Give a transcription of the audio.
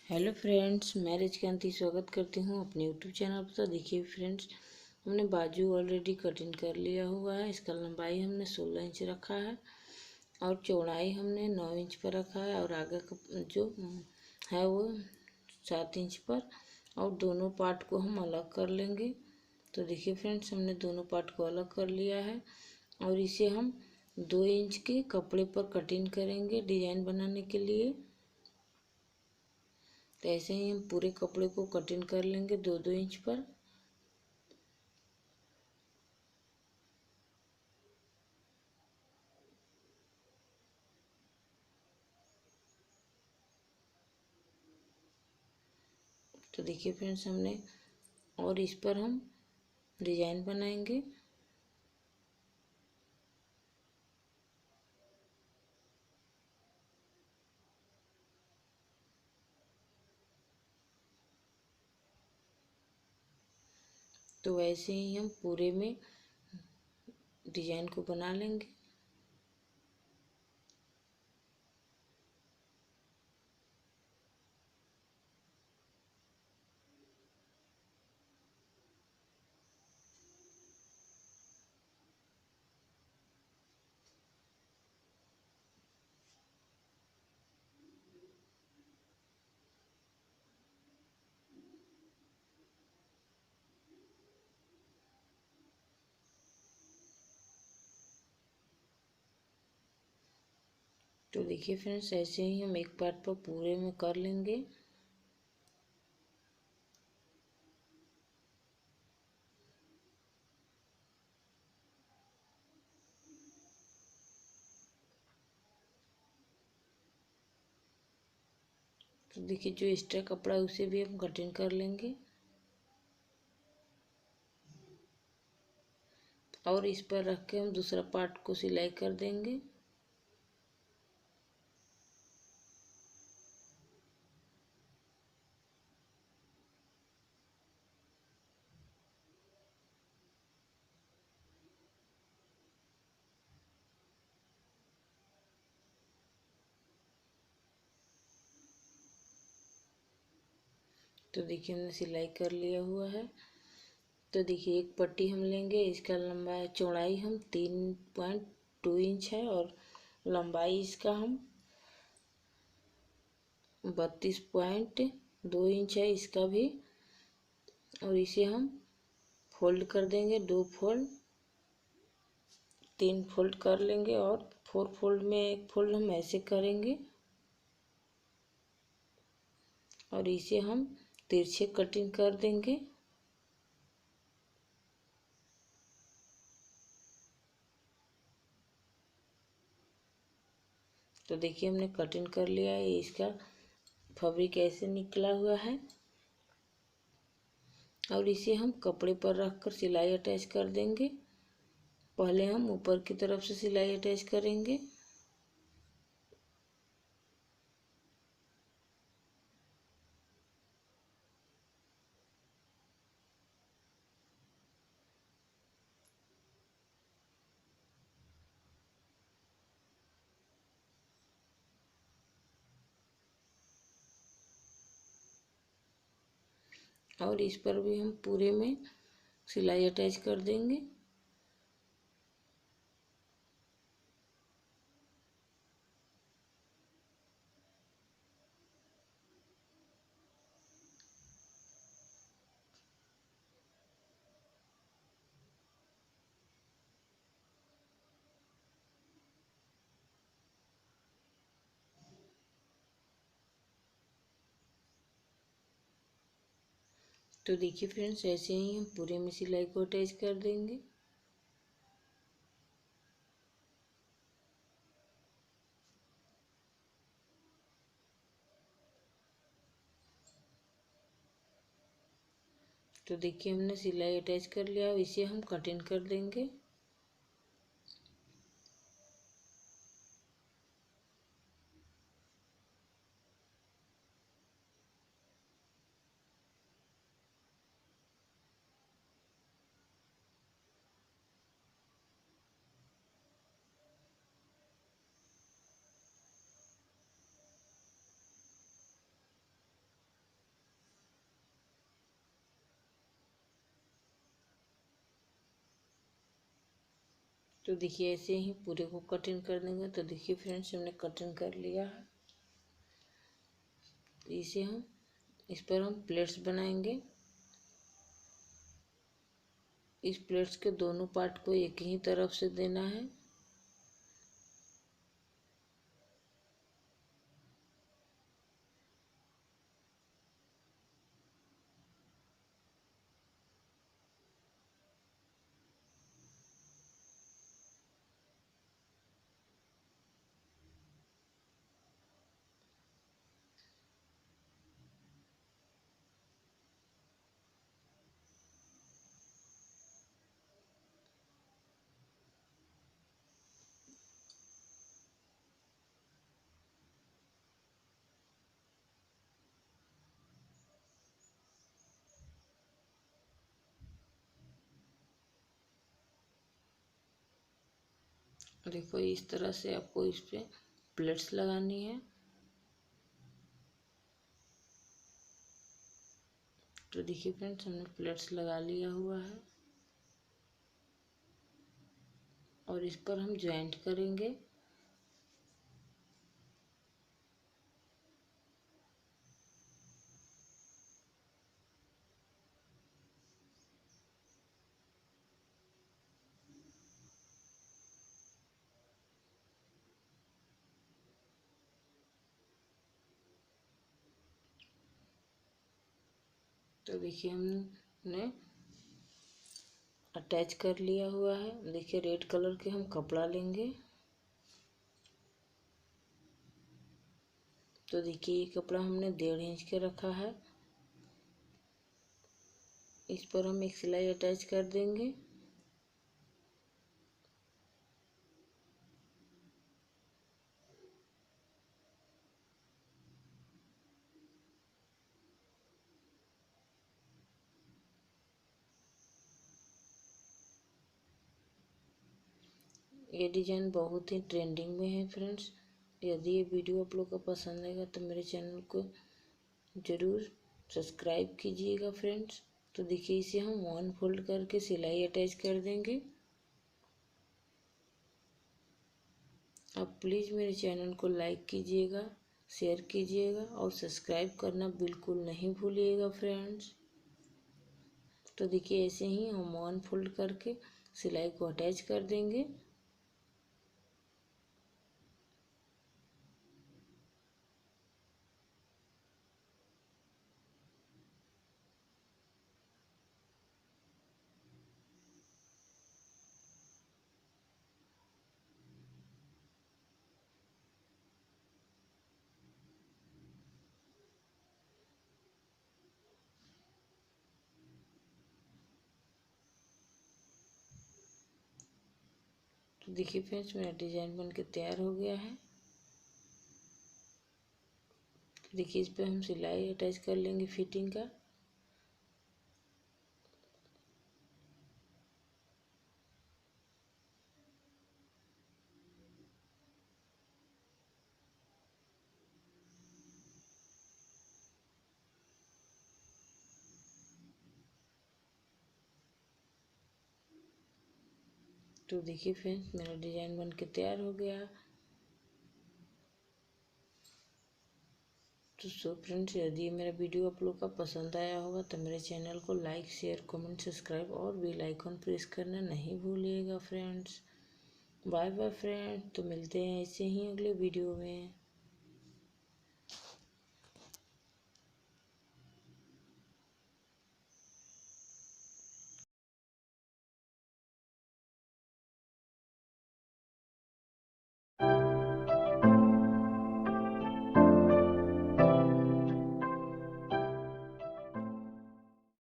Hello friends, मैं रिजकांति स्वागत करती हूँ अपने यूट्यूब चैनल पर। तो देखिए फ्रेंड्स, हमने बाजू ऑलरेडी कटिंग कर लिया हुआ है। इसका लंबाई हमने 16 इंच रखा है और चौड़ाई हमने 9 इंच पर रखा है और आगे का जो है वो 7 इंच पर। और दोनों पार्ट को हम अलग कर लेंगे। तो देखिए फ्रेंड्स, हमने दोनों पार्ट को अलग कर लिया है और इसे हम 2 इंच के कपड़े पर कटिंग करेंगे डिजाइन बनाने के लिए। तो ऐसे ही हम पूरे कपड़े को कटिंग कर लेंगे 2-2 इंच पर। तो देखिए फ्रेंड्स, हमने और इस पर हम डिजाइन बनाएंगे। तो वैसे ही हम पूरे में डिजाइन को बना लेंगे। तो देखिए फ्रेंड्स, ऐसे ही हम एक पार्ट पर पूरे में कर लेंगे। तो देखिए, जो एक्स्ट्रा कपड़ा है उसे भी हम कटिंग कर लेंगे और इस पर रख के हम दूसरा पार्ट को सिलाई कर देंगे। तो देखिए, हमने सिलाई कर लिया हुआ है। तो देखिए, एक पट्टी हम लेंगे। इसका लंबाई चौड़ाई हम 3.2 इंच है और लंबाई इसका हम 32.2 इंच है इसका भी। और इसे हम फोल्ड कर देंगे, 2 फोल्ड, 3 फोल्ड कर लेंगे और 4 फोल्ड में एक फोल्ड हम ऐसे करेंगे और इसे हम तिरछे कटिंग कर देंगे। तो देखिए, हमने कटिंग कर लिया है। इसका फैब्रिक ऐसे निकला हुआ है और इसे हम कपड़े पर रख कर सिलाई अटैच कर देंगे। पहले हम ऊपर की तरफ से सिलाई अटैच करेंगे। और इस पर भी हम पूरे में सिलाई अटैच कर देंगे। तो देखिए फ्रेंड्स, ऐसे ही हम पूरे में सिलाई को अटैच कर देंगे। तो देखिए, हमने सिलाई अटैच कर लिया और इसे हम कटिंग कर देंगे। तो देखिए ऐसे ही पूरे को कटिंग कर देंगे। तो देखिए फ्रेंड्स हमने कटिंग कर लिया है। इसे हम इस पर हम प्लेट्स बनाएंगे। इस प्लेट्स के दोनों पार्ट को एक ही तरफ से देना है। देखो इस तरह से आपको इस पे प्लेट्स लगानी है। तो देखिए फ्रेंड्स हमने प्लेट्स लगा लिया हुआ है और इस पर हम ज्वाइंट करेंगे। तो देखिए हमने अटैच कर लिया हुआ है। देखिए रेड कलर के हम कपड़ा लेंगे। तो देखिए ये कपड़ा हमने 1.5 इंच के रखा है। इस पर हम एक सिलाई अटैच कर देंगे। ये डिजाइन बहुत ही ट्रेंडिंग में है फ्रेंड्स। यदि ये वीडियो आप लोग को पसंद आएगा तो मेरे चैनल को ज़रूर सब्सक्राइब कीजिएगा फ्रेंड्स। तो देखिए इसे हम 1 फोल्ड करके सिलाई अटैच कर देंगे। आप प्लीज़ मेरे चैनल को लाइक कीजिएगा, शेयर कीजिएगा और सब्सक्राइब करना बिल्कुल नहीं भूलिएगा फ्रेंड्स। तो देखिए ऐसे ही हम 1 फोल्ड करके सिलाई को अटैच कर देंगे। तो देखिए फ्रेंड्स मेरा डिजाइन बन के तैयार हो गया है। तो देखिए इस पे हम सिलाई अटैच कर लेंगे फिटिंग का। तो देखिए फ्रेंड्स मेरा डिजाइन बन के तैयार हो गया। तो सो फ्रेंड्स यदि मेरा वीडियो आप लोग का पसंद आया होगा तो मेरे चैनल को लाइक शेयर कमेंट सब्सक्राइब और बेल आइकन प्रेस करना नहीं भूलिएगा फ्रेंड्स। Bye bye friends. तो मिलते हैं ऐसे ही अगले वीडियो में।